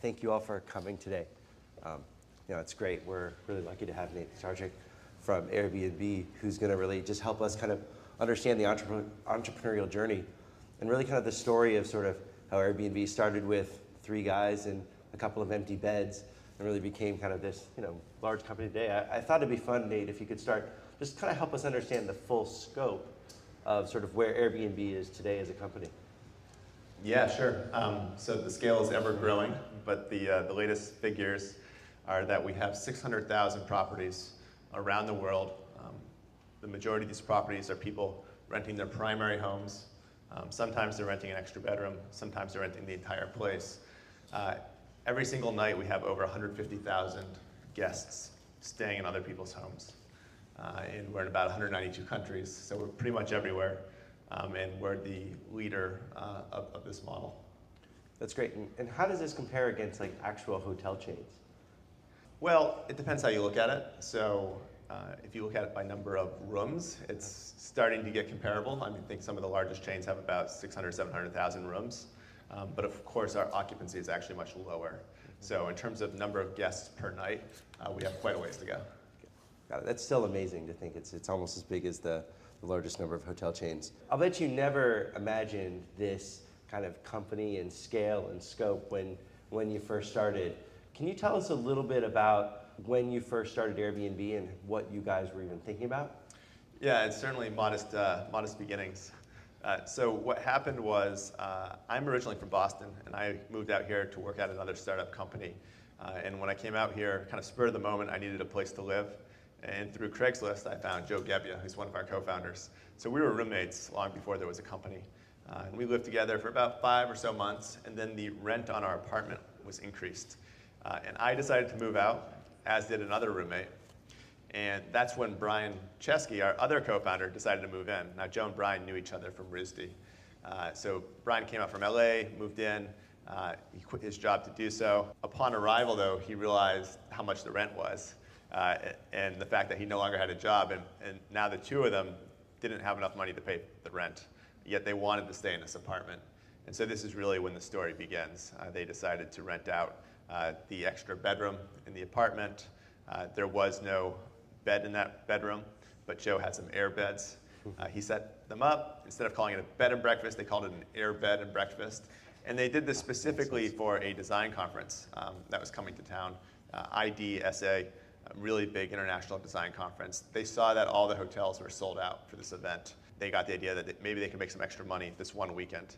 Thank you all for coming today. It's great. We're really lucky to have Nate Blecharczyk from Airbnb, who's going to really just help us kind of understand the entrepreneurial journey and really kind of the story of sort of how Airbnb started with 3 guys and a couple of empty beds and really became kind of this, large company today. I thought it'd be fun, Nate, if you could start, just kind of help us understand the full scope of sort of where Airbnb is today as a company. Yeah, sure. So the scale is ever growing, but the latest figures are that we have 600,000 properties around the world. The majority of these properties are people renting their primary homes. Sometimes they're renting an extra bedroom. Sometimes they're renting the entire place. Every single night we have over 150,000 guests staying in other people's homes. And we're in about 192 countries, so we're pretty much everywhere. And we're the leader of this model. That's great. And how does this compare against like actual hotel chains? Well, it depends how you look at it. So if you look at it by number of rooms, it's starting to get comparable. I think some of the largest chains have about 600, 700,000 rooms. But of course, our occupancy is actually much lower. So in terms of number of guests per night, we have quite a ways to go. Got it. That's still amazing to think it's almost as big as the largest number of hotel chains. I'll bet you never imagined this kind of company and scale and scope when you first started. Can you tell us a little bit about when you first started Airbnb and what you guys were even thinking about? Yeah, it's certainly modest beginnings. So what happened was, I'm originally from Boston, and I moved out here to work at another startup company. And when I came out here, kind of spur of the moment, I needed a place to live. And through Craigslist, I found Joe Gebbia, who's one of our co-founders. So we were roommates long before there was a company. And we lived together for about 5 or so months, and then the rent on our apartment was increased. And I decided to move out, as did another roommate. And that's when Brian Chesky, our other co-founder, decided to move in. Now, Joe and Brian knew each other from RISD. So Brian came out from LA, moved in. He quit his job to do so. Upon arrival, though, he realized how much the rent was. And the fact that he no longer had a job, and now the two of them didn't have enough money to pay the rent, yet they wanted to stay in this apartment. And so this is really when the story begins. They decided to rent out the extra bedroom in the apartment. There was no bed in that bedroom, but Joe had some air beds. He set them up. Instead of calling it a bed and breakfast, they called it an air bed and breakfast. And they did this specifically for a design conference that was coming to town, IDSA. A really big international design conference. They saw that all the hotels were sold out for this event. They got the idea that maybe they could make some extra money this one weekend.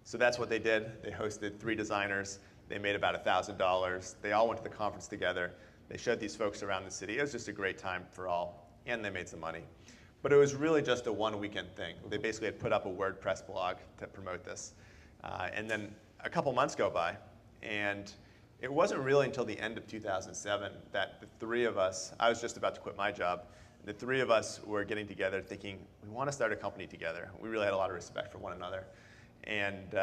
So that's what they did. They hosted 3 designers. They made about $1,000. They all went to the conference together. They showed these folks around the city. It was just a great time for all, and they made some money. But it was really just a one-weekend thing. They basically had put up a WordPress blog to promote this. And then a couple months go by, and it wasn't really until the end of 2007 that the 3 of us, I was just about to quit my job, the 3 of us were getting together thinking, we want to start a company together. We really had a lot of respect for one another. And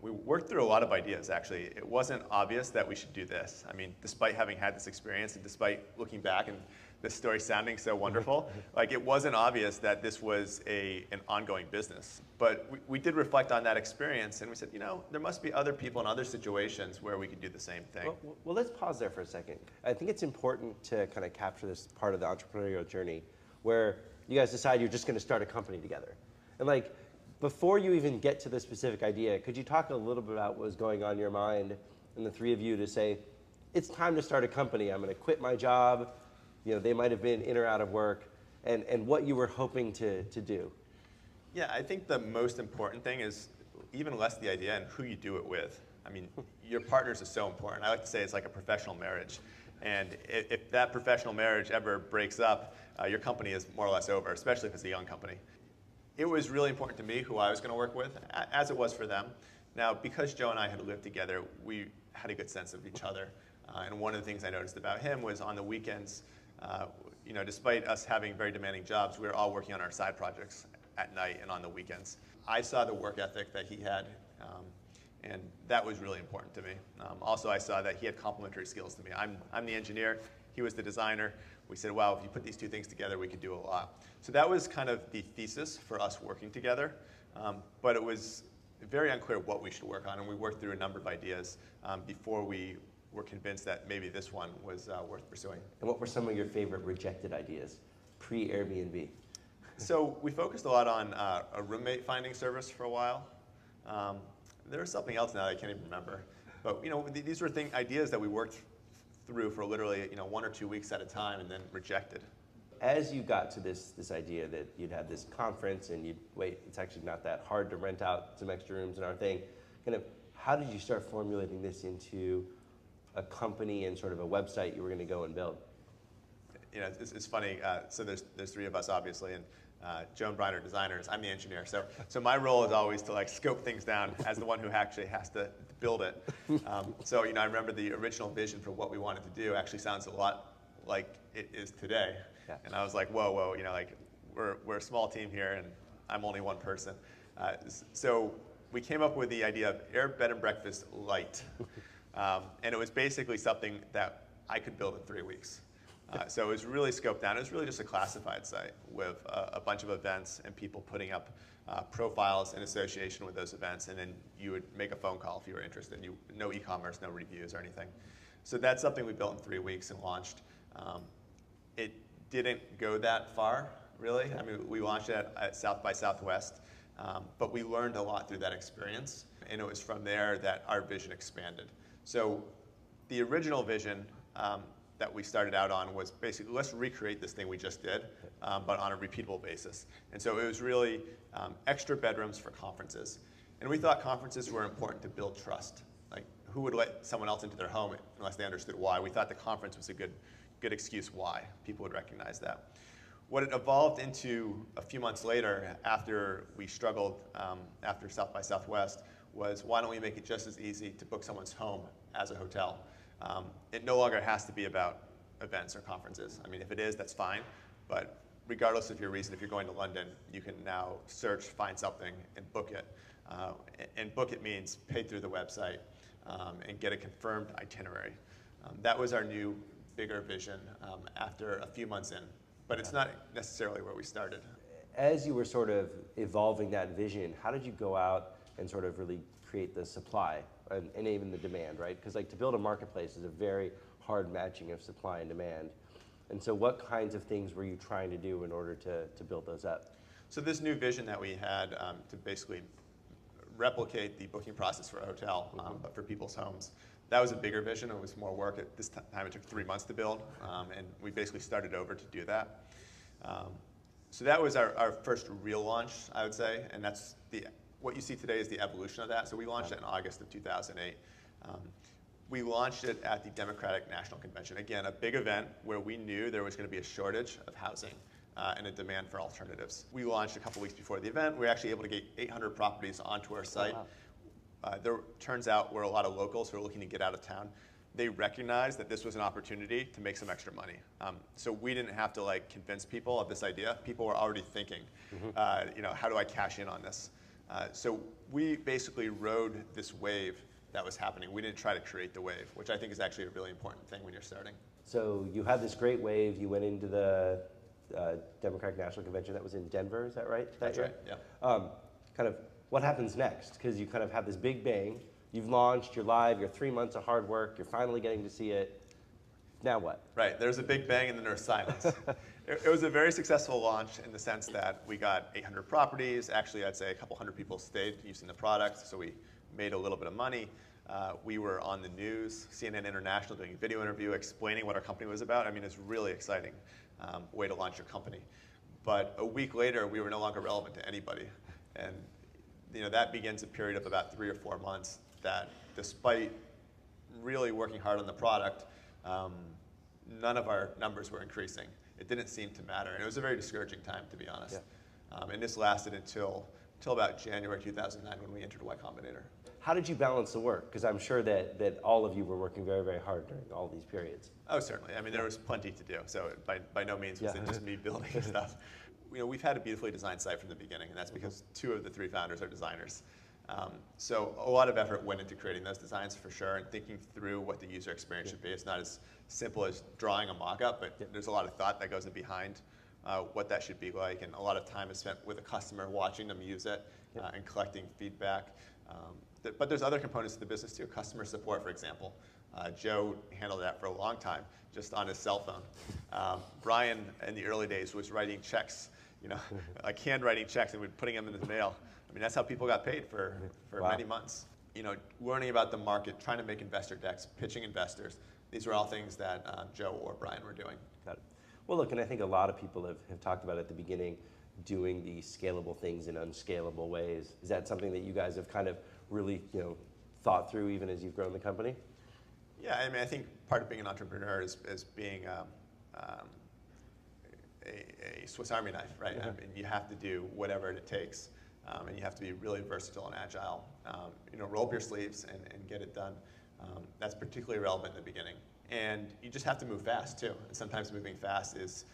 we worked through a lot of ideas, actually. It wasn't obvious that we should do this. I mean, despite having had this experience and despite looking back and this story sounding so wonderful, like it wasn't obvious that this was an ongoing business. But we did reflect on that experience, and we said, there must be other people in other situations where we could do the same thing. Well, let's pause there for a second. I think it's important to kind of capture this part of the entrepreneurial journey where you guys decide you're just going to start a company together. And like, before you even get to the specific idea, could you talk a little bit about what was going on in your mind and the 3 of you to say, it's time to start a company. I'm going to quit my job. They might have been in or out of work, and what you were hoping to do. Yeah, I think the most important thing is even less the idea and who you do it with. I mean, your partners are so important. I like to say it's like a professional marriage. And if that professional marriage ever breaks up, your company is more or less over, especially if it's a young company. It was really important to me who I was going to work with, as it was for them. Now, because Joe and I had lived together, we had a good sense of each other. And one of the things I noticed about him was on the weekends, despite us having very demanding jobs, we were all working on our side projects at night and on the weekends. I saw the work ethic that he had, and that was really important to me. Also, I saw that he had complementary skills to me. I'm the engineer, he was the designer. We said, wow, if you put these 2 things together, we could do a lot. So that was kind of the thesis for us working together. But it was very unclear what we should work on, and we worked through a number of ideas before we were convinced that maybe this one was worth pursuing. And what were some of your favorite rejected ideas pre-Airbnb? So we focused a lot on a roommate finding service for a while. There was something else now that I can't even remember. But these were ideas that we worked through for literally 1 or 2 weeks at a time and then rejected. As you got to this idea that you'd have this conference and you'd wait, it's actually not that hard to rent out some extra rooms in our thing, kind of how did you start formulating this into a company and sort of a website you were going to go and build? It's funny. So there's 3 of us, obviously, and Joe and Brian are designers. I'm the engineer. So my role is always to scope things down as the one who actually has to build it. So I remember the original vision for what we wanted to do actually sounds a lot like it is today. Yeah. And I was like, whoa, we're a small team here, and I'm only one person. So we came up with the idea of Air Bed and Breakfast Light, and it was basically something that I could build in 3 weeks. So it was really scoped down. It was really just a classified site with a bunch of events and people putting up profiles in association with those events, and then you would make a phone call if you were interested. No e-commerce, no reviews or anything. So that's something we built in 3 weeks and launched. It didn't go that far, really. I mean, we launched it at South by Southwest, but we learned a lot through that experience, and it was from there that our vision expanded. So the original vision that we started out on was basically, let's recreate this thing we just did, but on a repeatable basis. And so it was really extra bedrooms for conferences. And we thought conferences were important to build trust. Like, who would let someone else into their home unless they understood why? We thought the conference was a good excuse why people would recognize that. What it evolved into a few months later, after we struggled after South by Southwest, was why don't we make it just as easy to book someone's home as a hotel? It no longer has to be about events or conferences. I mean, if it is, that's fine. But regardless of your reason, if you're going to London, you can now search, find something, and book it. And book it means pay through the website and get a confirmed itinerary. That was our new, bigger vision after a few months in. But it's not necessarily where we started. As you were sort of evolving that vision, how did you go out and sort of really create the supply and even the demand, right? Because to build a marketplace is a very hard matching of supply and demand. And so what kinds of things were you trying to do in order to build those up? So this new vision that we had to basically replicate the booking process for a hotel, but for people's homes, that was a bigger vision. It was more work. At this time, it took 3 months to build, and we basically started over to do that. So that was our first real launch, I would say, and that's what you see today is the evolution of that. So we launched it in August of 2008. We launched it at the Democratic National Convention. Again, a big event where we knew there was going to be a shortage of housing and a demand for alternatives. We launched a couple weeks before the event. We were actually able to get 800 properties onto our site. Oh, wow. There turns out we're a lot of locals who are looking to get out of town. They recognized that this was an opportunity to make some extra money. So we didn't have to convince people of this idea. People were already thinking, how do I cash in on this? So we basically rode this wave that was happening. We didn't try to create the wave, which I think is actually a really important thing when you're starting. So you had this great wave. You went into the Democratic National Convention that was in Denver. Is that right? That's right. Yeah. Kind of what happens next? Because you kind of have this big bang. You've launched. You're live. You're 3 months of hard work. You're finally getting to see it. Now what? Right. There's a big bang and then there's silence. It was a very successful launch in the sense that we got 800 properties. Actually, I'd say a couple hundred people stayed using the product, so we made a little bit of money. We were on the news, CNN International, doing a video interview explaining what our company was about. I mean, it's really exciting way to launch your company. But a week later, we were no longer relevant to anybody. And that begins a period of about 3 or 4 months that despite really working hard on the product, none of our numbers were increasing. It didn't seem to matter. And it was a very discouraging time, to be honest. Yeah. And this lasted until about January 2009 when we entered Y Combinator. How did you balance the work? Because I'm sure that all of you were working very, very hard during all these periods. Oh, certainly. I mean, there was plenty to do. So by no means was it just me building stuff. We've had a beautifully designed site from the beginning, and that's because 2 of the 3 founders are designers. So a lot of effort went into creating those designs for sure, and thinking through what the user experience should be. It's not as simple as drawing a mock-up, but there's a lot of thought that goes in behind what that should be like, and a lot of time is spent with a customer watching them use it and collecting feedback. But there's other components to the business too. Customer support, for example. Joe handled that for a long time, just on his cell phone. Brian, in the early days, was writing checks, like handwriting checks, and we'd putting them in the mail. I mean, that's how people got paid for Wow. many months. Learning about the market, trying to make investor decks, pitching investors. These were all things that Joe or Brian were doing. Got it. Well, look, and I think a lot of people have talked about at the beginning doing the scalable things in unscalable ways. Is that something that you guys have kind of really, thought through even as you've grown the company? Yeah, I mean, I think part of being an entrepreneur is being a Swiss Army knife, right? I mean, you have to do whatever it takes, and you have to be really versatile and agile. Roll up your sleeves and get it done. That's particularly relevant in the beginning. And you just have to move fast too. And sometimes moving fast is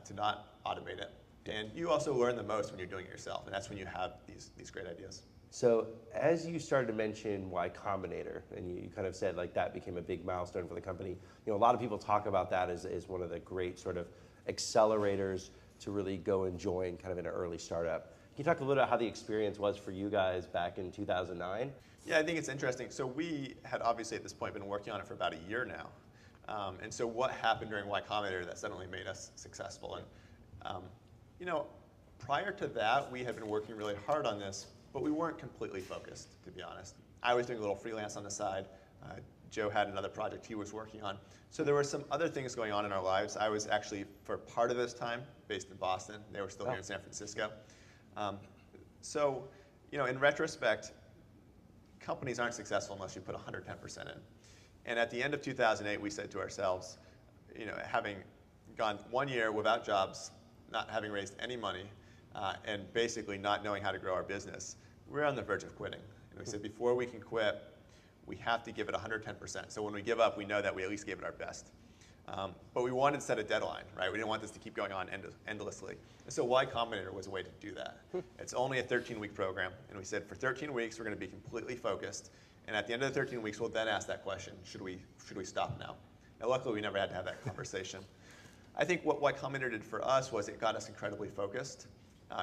to not automate it. And you also learn the most when you're doing it yourself, and that's when you have these great ideas. So as you started to mention Y Combinator, and you kind of said like that became a big milestone for the company, a lot of people talk about that as one of the great sort of accelerators to really go and join kind of in an early startup. Can you talk a little about how the experience was for you guys back in 2009? Yeah, I think it's interesting. So we had obviously at this point been working on it for about a year now. And so what happened during Y Combinator that suddenly made us successful? And prior to that, we had been working really hard on this, but we weren't completely focused, to be honest. I was doing a little freelance on the side. Joe had another project he was working on. So there were some other things going on in our lives. I was actually, for part of this time, based in Boston. They were still here in San Francisco. In retrospect, companies aren't successful unless you put 110% in. And at the end of 2008, we said to ourselves, having gone 1 year without jobs, not having raised any money, and basically not knowing how to grow our business, we're on the verge of quitting. And we said, before we can quit, we have to give it 110%. So when we give up, we know that we at least gave it our best. But we wanted to set a deadline, right? We didn't want this to keep going on endlessly. And so Y Combinator was a way to do that. It's only a 13-week program. And we said, for 13 weeks, we're going to be completely focused. And at the end of the 13 weeks, we'll then ask that question, should we stop now? Now, luckily, we never had to have that conversation. I think what Y Combinator did for us was it got us incredibly focused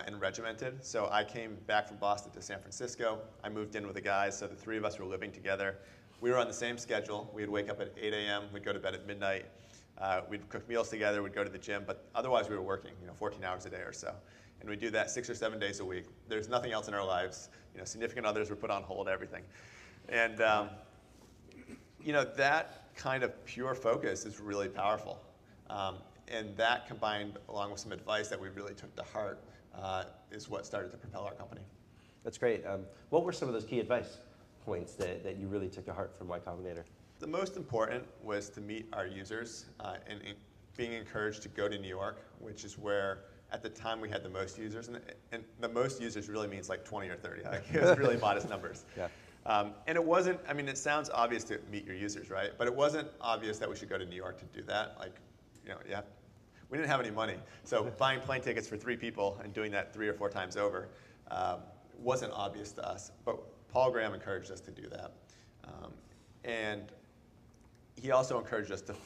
and regimented. So I came back from Boston to San Francisco. I moved in with the guys, so the three of us were living together. We were on the same schedule. We'd wake up at 8 a.m. We'd go to bed at midnight. We'd cook meals together. We'd go to the gym. But otherwise, we were working 14 hours a day or so. And we do that 6 or 7 days a week. There's nothing else in our lives. Significant others were put on hold, everything. And that kind of pure focus is really powerful. And that combined along with some advice that we really took to heart is what started to propel our company. That's great. What were some of those key advice points that you really took to heart from Y Combinator? The most important was to meet our users and being encouraged to go to New York, which is where at the time we had the most users. And the most users really means like 20 or 30. It was really modest numbers. Yeah. And it wasn't, it sounds obvious to meet your users, right? But it wasn't obvious that we should go to New York to do that. We didn't have any money. So buying plane tickets for 3 people and doing that 3 or 4 times over wasn't obvious to us. But Paul Graham encouraged us to do that. And he also encouraged us to,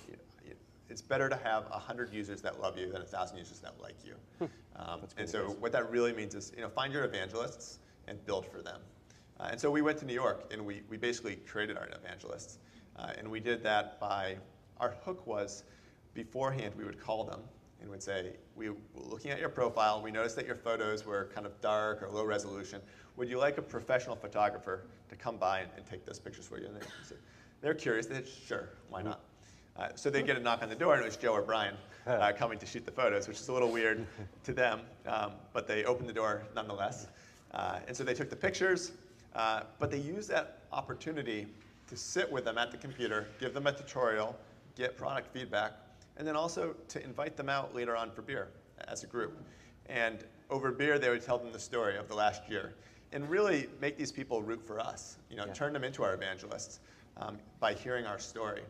it's better to have 100 users that love you than 1,000 users that like you. And so what that really means is, find your evangelists and build for them. And so we went to New York and we basically created our evangelists. And we did that by, our hook was, beforehand we would call them and would say, we were looking at your profile, we noticed that your photos were kind of dark or low resolution. Would you like a professional photographer to come by and take those pictures for you? And they're curious, they said, sure, why not? So they'd get a knock on the door and it was Joe or Brian coming to shoot the photos, which is a little weird to them, but they opened the door nonetheless. And so they took the pictures, but they used that opportunity to sit with them at the computer, give them a tutorial, get product feedback, and then also to invite them out later on for beer as a group. And over beer, they would tell them the story of the last year and really make these people root for us, turn them into our evangelists by hearing our story.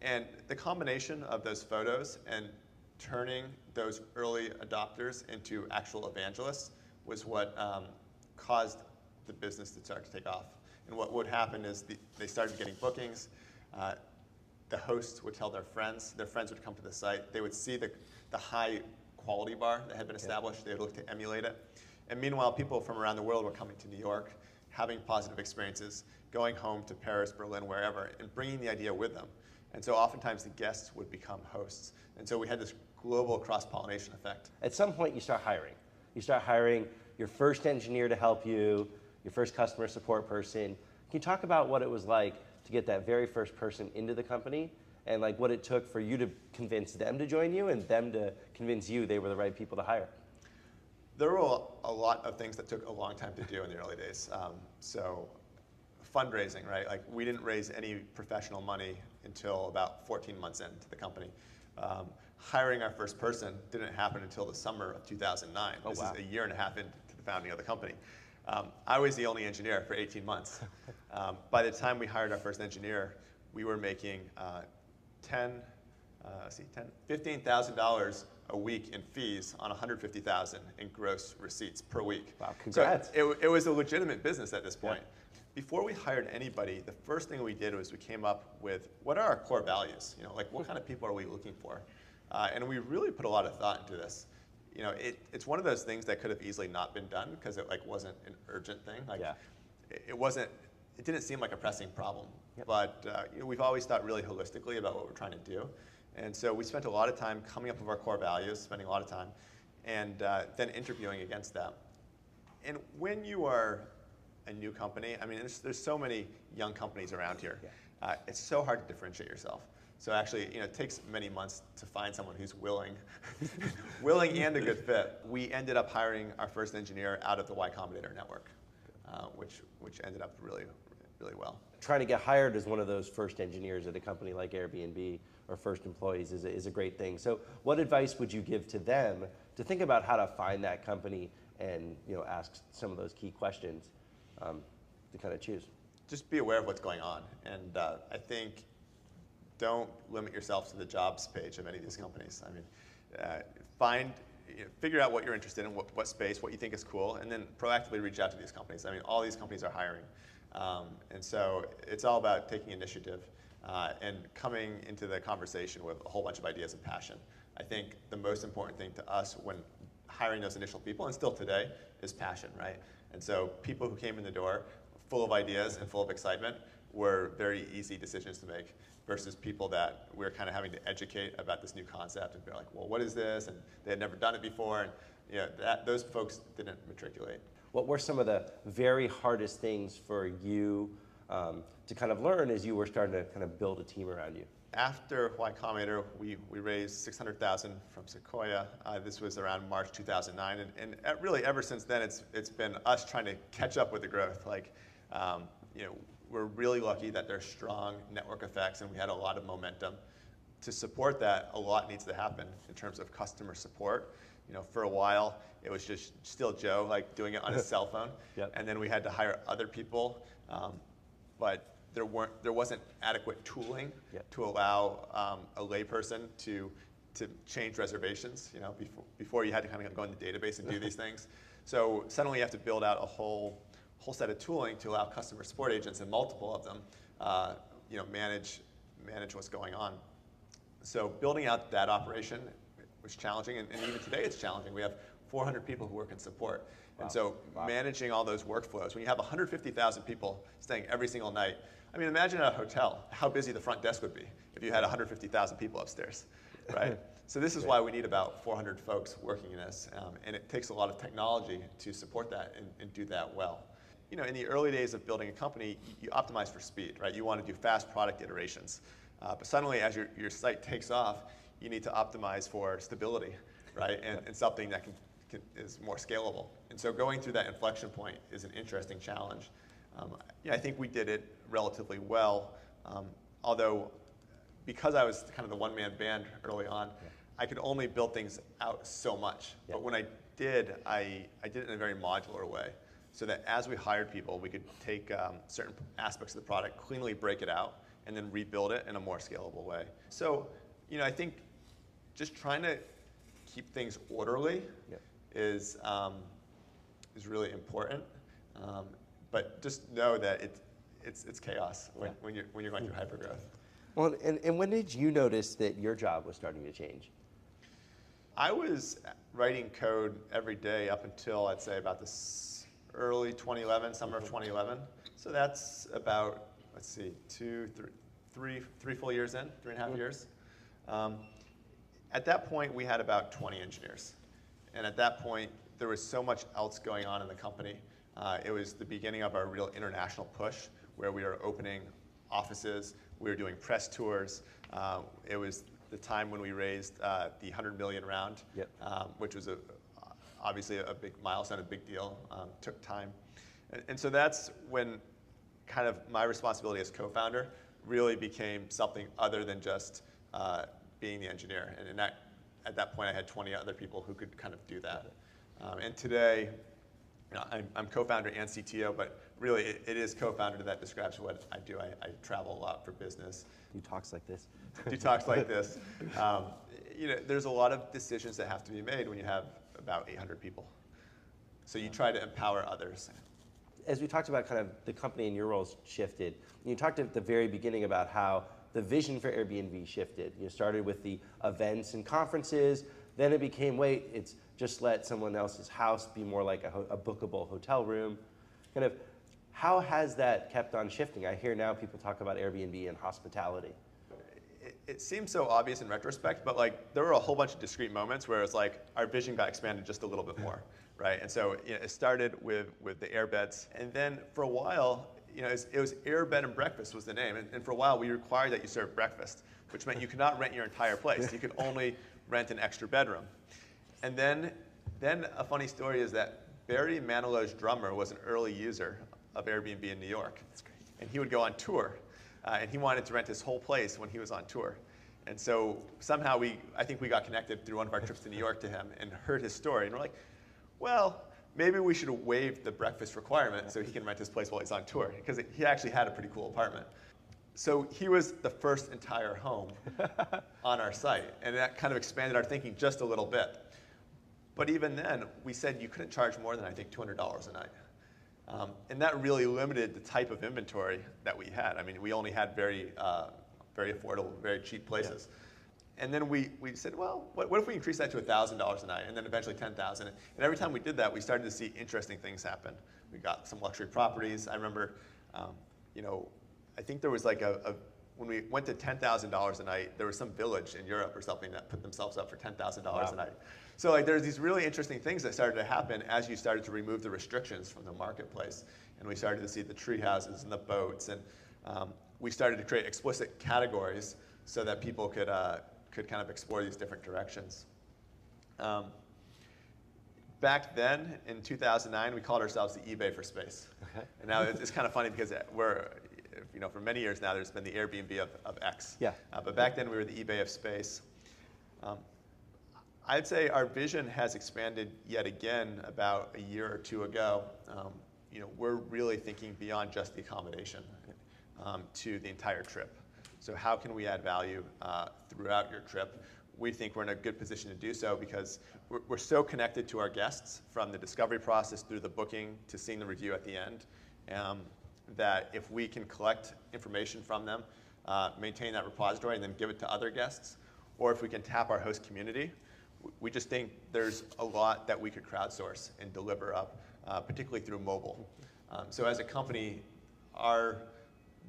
And the combination of those photos and turning those early adopters into actual evangelists was what caused the business to start to take off. And what would happen is they started getting bookings. The hosts would tell their friends would come to the site. They would see the high quality bar that had been established. They would look to emulate it. And meanwhile, people from around the world were coming to New York, having positive experiences, going home to Paris, Berlin, wherever, and bringing the idea with them. And so oftentimes the guests would become hosts. And so we had this global cross-pollination effect. At some point, you start hiring. You start hiring your first engineer to help you, your first customer support person. Can you talk about what it was like to get that very first person into the company and like what it took for you to convince them to join you and them to convince you they were the right people to hire? There were a lot of things that took a long time to do in the early days. So fundraising, right? Like we didn't raise any professional money until about 14 months into the company. Hiring our first person didn't happen until the summer of 2009. This is a year and a half into the founding of the company. I was the only engineer for 18 months. By the time we hired our first engineer, we were making $15,000 a week in fees on $150,000 in gross receipts per week. Wow, congrats. So it was a legitimate business at this point. Yeah. Before we hired anybody, the first thing we did was we came up with what are our core values? You know, like what kind of people are we looking for? And we really put a lot of thought into this. You know, it's one of those things that could have easily not been done because it like wasn't an urgent thing. Like it didn't seem like a pressing problem. Yep. But you know, we've always thought really holistically about what we're trying to do. And so we spent a lot of time coming up with our core values, spending a lot of time, and then interviewing against that. And when you are a new company, I mean, there's so many young companies around here. Yeah. It's so hard to differentiate yourself. So actually, you know, it takes many months to find someone who's willing, willing and a good fit. We ended up hiring our first engineer out of the Y Combinator network, which ended up really, really well. Trying to get hired as one of those first engineers at a company like Airbnb or first employees is a great thing. So what advice would you give to them to think about how to find that company and ask some of those key questions to kind of choose? Just be aware of what's going on. And I think don't limit yourself to the jobs page of any of these companies. I mean, figure out what you're interested in, what space, what you think is cool, and then proactively reach out to these companies. I mean, all these companies are hiring. And so it's all about taking initiative and coming into the conversation with a whole bunch of ideas and passion. I think the most important thing to us when hiring those initial people, and still today, is passion, right? And so people who came in the door full of ideas and full of excitement were very easy decisions to make versus people that we're kind of having to educate about this new concept and be like, well, what is this? And they had never done it before, and those folks didn't matriculate. What were some of the very hardest things for you to kind of learn as you were starting to kind of build a team around you? After Y Combinator, we raised $600,000 from Sequoia. This was around March 2009, and really ever since then, it's been us trying to catch up with the growth. Like, we're really lucky that there's strong network effects, and we had a lot of momentum. To support that, a lot needs to happen in terms of customer support. For a while, it was just still Joe, like doing it on his cell phone, yep. And then we had to hire other people, but there wasn't adequate tooling yep. to allow a layperson to change reservations. Before you had to kind of go in the database and do these things. So suddenly you have to build out a whole set of tooling to allow customer support agents, and multiple of them, manage what's going on. So building out that operation was challenging, and even today it's challenging. We have 400 people who work in support. Wow. And so managing all those workflows, when you have 150,000 people staying every single night, I mean, imagine at a hotel how busy the front desk would be if you had 150,000 people upstairs, right? So this is why we need about 400 folks working in this, and it takes a lot of technology to support that and do that well. In the early days of building a company, you optimize for speed, right? You want to do fast product iterations. But suddenly, as your site takes off, you need to optimize for stability, right? And something that is more scalable. And so going through that inflection point is an interesting challenge. I think we did it relatively well, although because I was kind of the one-man band early on, I could only build things out so much. Yeah. But when I did it in a very modular way, so that as we hired people, we could take certain aspects of the product, cleanly break it out, and then rebuild it in a more scalable way. So, I think just trying to keep things orderly is really important. But just know that it's chaos when you're going through hypergrowth. Well, and when did you notice that your job was starting to change? I was writing code every day up until I'd say about this early 2011, summer of 2011. So that's about, let's see, three full years in, 3.5 years. At that point, we had about 20 engineers. And at that point, there was so much else going on in the company. It was the beginning of our real international push, where we were opening offices, we were doing press tours. It was the time when we raised the 100 million round, Yep. which was obviously a big milestone, a big deal, took time. And so that's when kind of my responsibility as co-founder really became something other than just being the engineer. And at that point, I had 20 other people who could kind of do that. And today, I'm co-founder and CTO, but really it is co-founder that describes what I do. I travel a lot for business. Do talks like this. Do talks like this. There's a lot of decisions that have to be made when you have about 800 people. So you try to empower others. As we talked about kind of the company and your roles shifted, you talked at the very beginning about how the vision for Airbnb shifted. You started with the events and conferences, then it became, wait, it's just let someone else's house be more like a bookable hotel room. Kind of, how has that kept on shifting? I hear now people talk about Airbnb and hospitality. It seems so obvious in retrospect, but like there were a whole bunch of discrete moments where it's like our vision got expanded just a little bit more, right? And so it started with the airbeds, and then for a while, it was Air Bed and Breakfast was the name, and for a while we required that you serve breakfast, which meant you could not rent your entire place. You could only rent an extra bedroom. And then a funny story is that Barry Manilow's drummer was an early user of Airbnb in New York. That's great. And he would go on tour, and he wanted to rent his whole place when he was on tour. And so somehow I think we got connected through one of our trips to New York to him and heard his story. And we're like, well, maybe we should waive the breakfast requirement so he can rent his place while he's on tour, because he actually had a pretty cool apartment. So he was the first entire home on our site, and that kind of expanded our thinking just a little bit. But even then, we said you couldn't charge more than, I think, $200 a night. And that really limited the type of inventory that we had. I mean, we only had very affordable, very cheap places. Yeah. And then we said, well, what if we increase that to $1,000 a night, and then eventually $10,000? And every time we did that, we started to see interesting things happen. We got some luxury properties. I remember, I think there was like when we went to $10,000 a night, there was some village in Europe or something that put themselves up for $10,000 a night. So like there's these really interesting things that started to happen as you started to remove the restrictions from the marketplace. And we started to see the tree houses and the boats, and we started to create explicit categories so that people could kind of explore these different directions. Back then, in 2009, we called ourselves the eBay for space. Okay. And now it's kind of funny because for many years now, there's been the Airbnb of X. Yeah. But back then, we were the eBay of space. I'd say our vision has expanded yet again about a year or two ago. We're really thinking beyond just the accommodation to the entire trip. So how can we add value throughout your trip? We think we're in a good position to do so because we're so connected to our guests from the discovery process through the booking to seeing the review at the end, that if we can collect information from them, maintain that repository, and then give it to other guests, or if we can tap our host community, we just think there's a lot that we could crowdsource and deliver up, particularly through mobile. So as a company,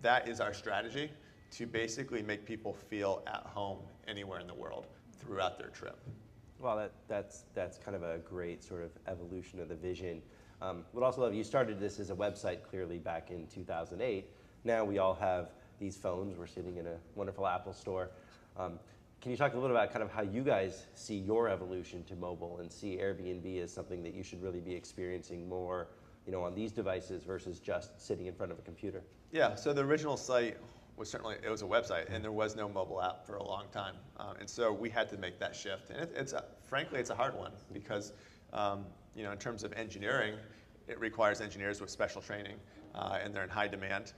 that is our strategy, to basically make people feel at home anywhere in the world throughout their trip. Well, that's kind of a great sort of evolution of the vision. Would also love, you started this as a website clearly back in 2008. Now we all have these phones. We're sitting in a wonderful Apple store. Can you talk a little about kind of how you guys see your evolution to mobile and see Airbnb as something that you should really be experiencing more, on these devices versus just sitting in front of a computer? Yeah, so the original site was it was a website, and there was no mobile app for a long time. And so we had to make that shift. And frankly, it's a hard one because, in terms of engineering, it requires engineers with special training, and they're in high demand.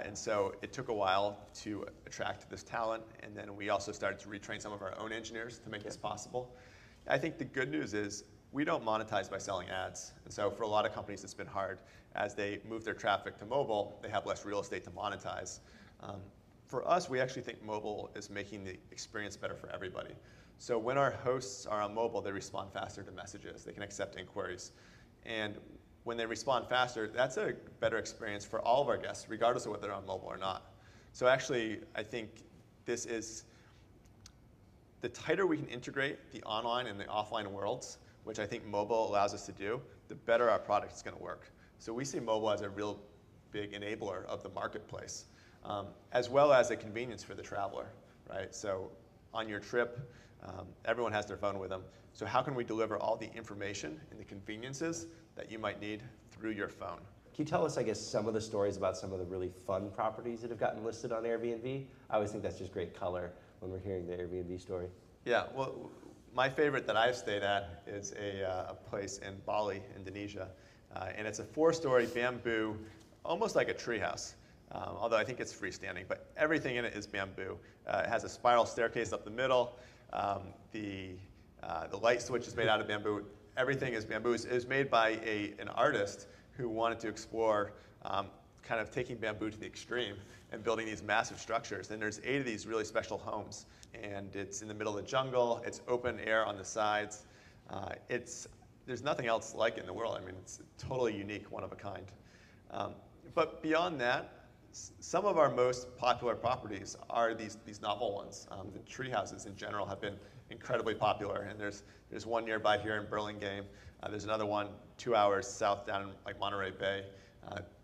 And so it took a while to attract this talent, and then we also started to retrain some of our own engineers to make this possible. I think the good news is we don't monetize by selling ads. And so for a lot of companies, it's been hard. As they move their traffic to mobile, they have less real estate to monetize. For us, we actually think mobile is making the experience better for everybody. So when our hosts are on mobile, they respond faster to messages. They can accept inquiries. And when they respond faster, that's a better experience for all of our guests, regardless of whether they're on mobile or not. So actually, I think this is, the tighter we can integrate the online and the offline worlds, which I think mobile allows us to do, the better our product is going to work. So we see mobile as a real big enabler of the marketplace, as well as a convenience for the traveler, right? So on your trip, everyone has their phone with them. So how can we deliver all the information and the conveniences that you might need through your phone? Can you tell us, I guess, some of the stories about some of the really fun properties that have gotten listed on Airbnb? I always think that's just great color when we're hearing the Airbnb story. Yeah, well, my favorite that I've stayed at is a place in Bali, Indonesia. And it's a 4-story bamboo, almost like a treehouse. Although I think it's freestanding, but everything in it is bamboo. It has a spiral staircase up the middle. The light switch is made out of bamboo. Everything is bamboo. It was made by an artist who wanted to explore kind of taking bamboo to the extreme and building these massive structures. And there's 8 of these really special homes. And it's in the middle of the jungle. It's open air on the sides. There's nothing else like it in the world. I mean, it's totally unique, one of a kind. But beyond that, some of our most popular properties are these novel ones. The tree houses in general have been incredibly popular, and there's one nearby here in Burlingame. There's another one 2 hours south down in like Monterey Bay.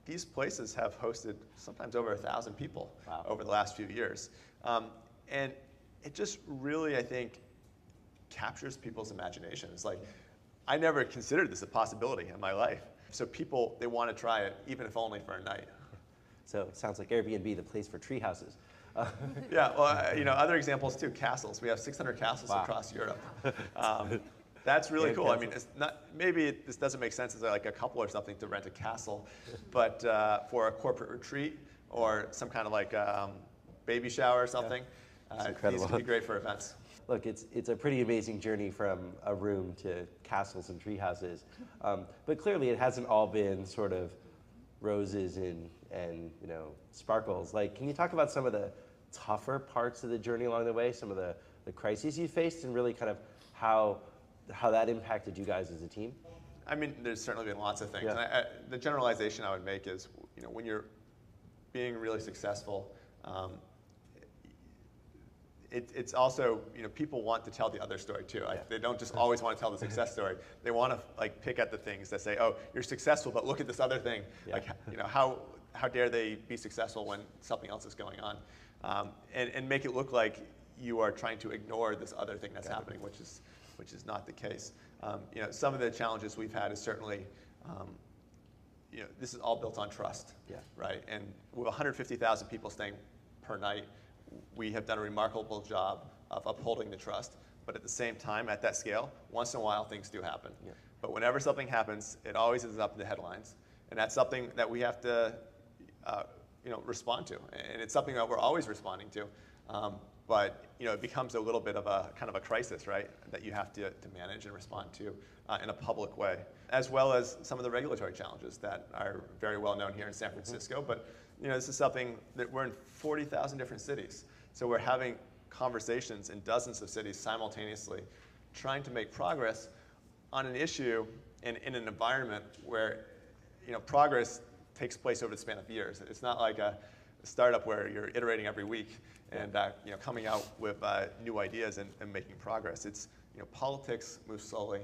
These places have hosted sometimes over 1,000 people over the last few years. And it just really, I think, captures people's imaginations. Like, I never considered this a possibility in my life. So people, they want to try it, even if only for a night. So it sounds like Airbnb, the place for tree houses. Yeah, well, other examples too, castles. We have 600 castles across Europe. That's really cool. I mean, it's not, maybe this doesn't make sense as like a couple or something to rent a castle, but for a corporate retreat or some kind of like baby shower or something, these can be great for events. Look, it's a pretty amazing journey from a room to castles and tree houses. But clearly it hasn't all been sort of roses and sparkles. Like, can you talk about some of the tougher parts of the journey along the way, some of the crises you faced, and really kind of how that impacted you guys as a team? I mean, there's certainly been lots of things. Yeah. And the generalization I would make is, when you're being really successful, it's also, people want to tell the other story too. They don't just always want to tell the success story. They want to pick at the things that say, oh, you're successful, but look at this other thing. Yeah. How dare they be successful when something else is going on? And make it look like you are trying to ignore this other thing that's happening, which is not the case. Some of the challenges we've had is certainly, this is all built on trust, right? And with 150,000 people staying per night, we have done a remarkable job of upholding the trust. But at the same time, at that scale, once in a while, things do happen. Yeah. But whenever something happens, it always ends up in the headlines. And that's something that we have to respond to. And it's something that we're always responding to. But it becomes a little bit of a kind of a crisis, right, that you have to manage and respond to in a public way, as well as some of the regulatory challenges that are very well known here in San Francisco. But this is something that we're in 40,000 different cities. So we're having conversations in dozens of cities simultaneously, trying to make progress on an issue in an environment where progress takes place over the span of years. It's not like a startup where you're iterating every week and coming out with new ideas and making progress. It's politics moves slowly,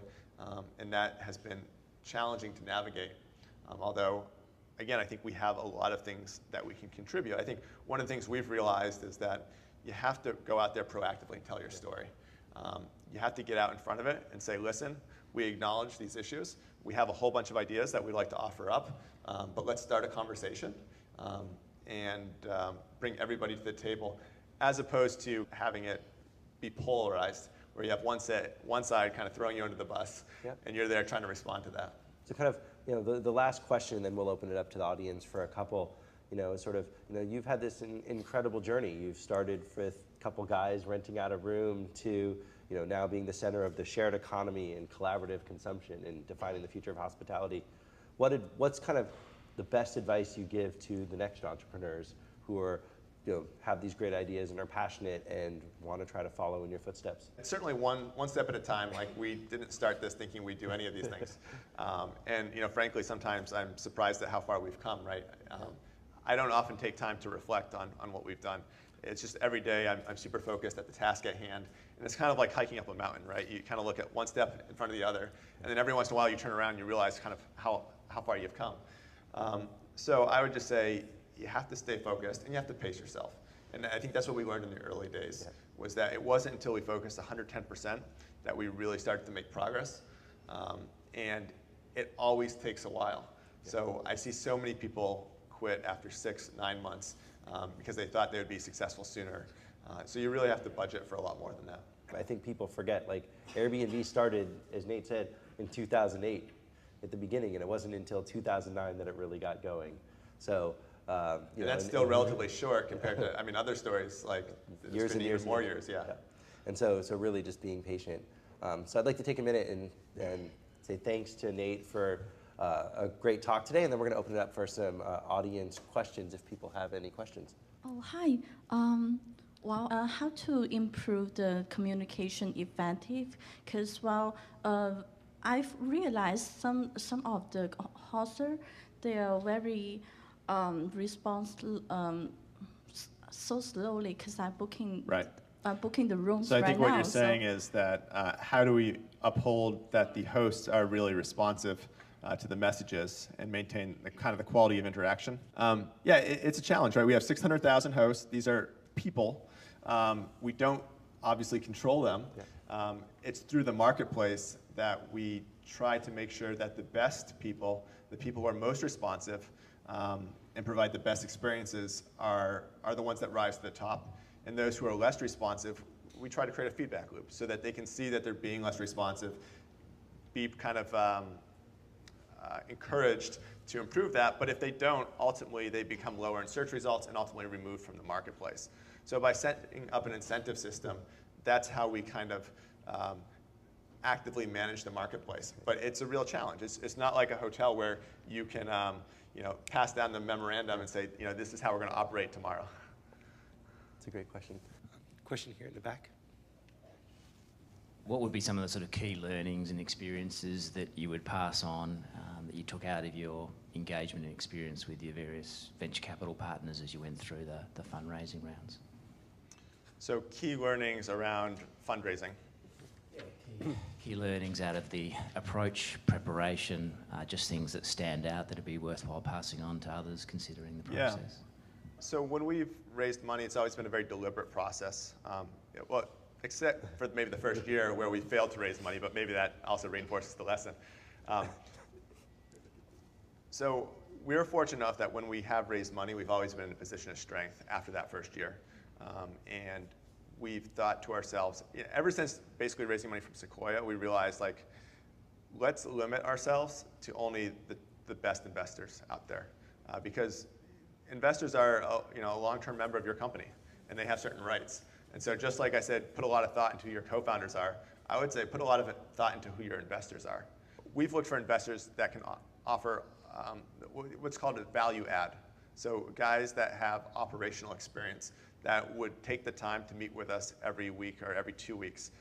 and that has been challenging to navigate. Although, again, I think we have a lot of things that we can contribute. I think one of the things we've realized is that you have to go out there proactively and tell your story. You have to get out in front of it and say, listen, we acknowledge these issues. We have a whole bunch of ideas that we'd like to offer up, but let's start a conversation and bring everybody to the table, as opposed to having it be polarized, where you have one side kind of throwing you under the bus, and you're there trying to respond to that. So kind of, the last question, and then we'll open it up to the audience for a couple, sort of, you've had this incredible journey. You've started with a couple guys renting out a room to, now being the center of the shared economy and collaborative consumption and defining the future of hospitality. What's kind of the best advice you give to the next entrepreneurs who are have these great ideas and are passionate and want to try to follow in your footsteps? It's certainly one step at a time. Like, we didn't start this thinking we'd do any of these things. And frankly, sometimes I'm surprised at how far we've come, right? I don't often take time to reflect on what we've done. It's just every day I'm super focused at the task at hand. And it's kind of like hiking up a mountain, right? You kind of look at one step in front of the other, and then every once in a while you turn around and you realize kind of how far you've come. So I would just say you have to stay focused and you have to pace yourself. And I think that's what we learned in the early days, was that it wasn't until we focused 110% that we really started to make progress. And it always takes a while. So I see so many people quit after 6-9 months because they thought they would be successful sooner. So you really have to budget for a lot more than that. I think people forget, like, Airbnb started, as Nate said, in 2008 at the beginning, and it wasn't until 2009 that it really got going. So, and that's still relatively short compared to, other stories, like, years and years more years, yeah. And so really just being patient. So I'd like to take a minute and say thanks to Nate for a great talk today, and then we're going to open it up for some audience questions if people have any questions. Oh, hi. How to improve the communication effective? Because I've realized some of the hosts, they are very response so slowly because I'm booking booking the rooms So I think right what now, you're saying is that how do we uphold that the hosts are really responsive to the messages and maintain the quality of interaction? It's a challenge, right? We have 600,000 hosts. These are people. We don't obviously control them. It's through the marketplace that we try to make sure that the best people, the people who are most responsive and provide the best experiences are the ones that rise to the top. And those who are less responsive, we try to create a feedback loop so that they can see that they're being less responsive, be kind of encouraged to improve that. But if they don't, ultimately they become lower in search results and ultimately removed from the marketplace. So by setting up an incentive system, that's how we kind of actively manage the marketplace. But it's a real challenge. It's not like a hotel where you can pass down the memorandum and say, this is how we're going to operate tomorrow. That's a great question. Question here in the back. What would be some of the sort of key learnings and experiences that you would pass on, that you took out of your engagement and experience with your various venture capital partners as you went through the fundraising rounds? So key learnings around fundraising. Key learnings out of the approach, preparation, just things that stand out that would be worthwhile passing on to others considering the process. Yeah. So when we've raised money, it's always been a very deliberate process. Except for maybe the first year where we failed to raise money, but maybe that also reinforces the lesson. So we're fortunate enough that when we have raised money, we've always been in a position of strength after that first year. And we've thought to ourselves, ever since basically raising money from Sequoia, we realized, let's limit ourselves to only the best investors out there. Because investors are a long-term member of your company, and they have certain rights. And so just like I said, put a lot of thought into who your co-founders are, I would say put a lot of thought into who your investors are. We've looked for investors that can offer what's called a value add. So guys that have operational experience that would take the time to meet with us every week or every 2 weeks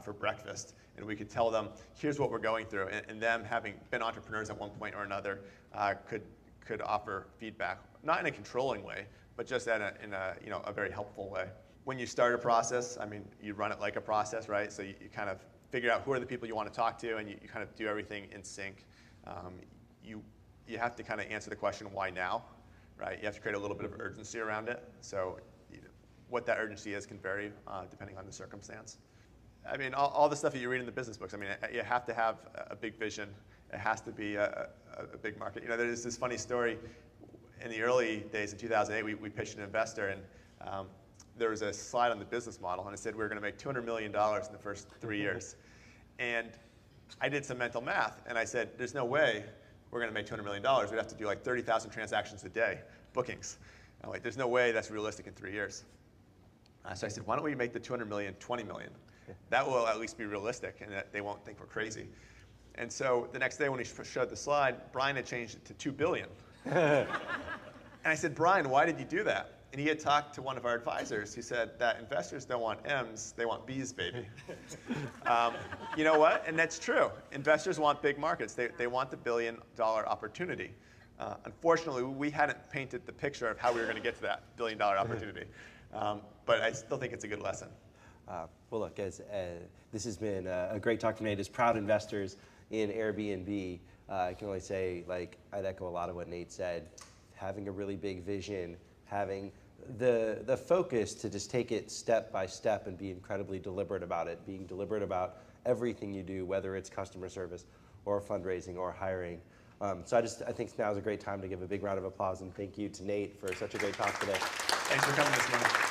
for breakfast. And we could tell them, here's what we're going through. And them having been entrepreneurs at one point or another could offer feedback, not in a controlling way, but just in a very helpful way. When you start a process, you run it like a process, right? So you kind of figure out who are the people you want to talk to, and you kind of do everything in sync. You have to kind of answer the question, why now, right? You have to create a little bit of urgency around it. So what that urgency is can vary depending on the circumstance. All the stuff that you read in the business books, you have to have a big vision. It has to be a big market. There's this funny story. In the early days in 2008, we pitched an investor, and there was a slide on the business model, and it said we were going to make $200 million in the first 3 years. And I did some mental math, and I said, there's no way we're going to make $200 million. We'd have to do 30,000 transactions a day, bookings. There's no way that's realistic in 3 years. So I said, why don't we make the $200 million $20 million? That will at least be realistic, and that they won't think we're crazy. And so the next day when he showed the slide, Brian had changed it to $2 billion. And I said, Brian, why did you do that? And he had talked to one of our advisors who said that investors don't want M's, they want B's, baby. You know what? And that's true. Investors want big markets. They want the billion-dollar opportunity. Unfortunately, we hadn't painted the picture of how we were going to get to that billion-dollar opportunity. But I still think it's a good lesson. Well, look, this has been a great talk tonight. As proud investors in Airbnb, I can only say, like, I'd echo a lot of what Nate said. Having a really big vision, having the focus to just take it step by step and be incredibly deliberate about it, being deliberate about everything you do, whether it's customer service or fundraising or hiring. So I think now is a great time to give a big round of applause and thank you to Nate for such a great talk today. Thanks for coming this morning.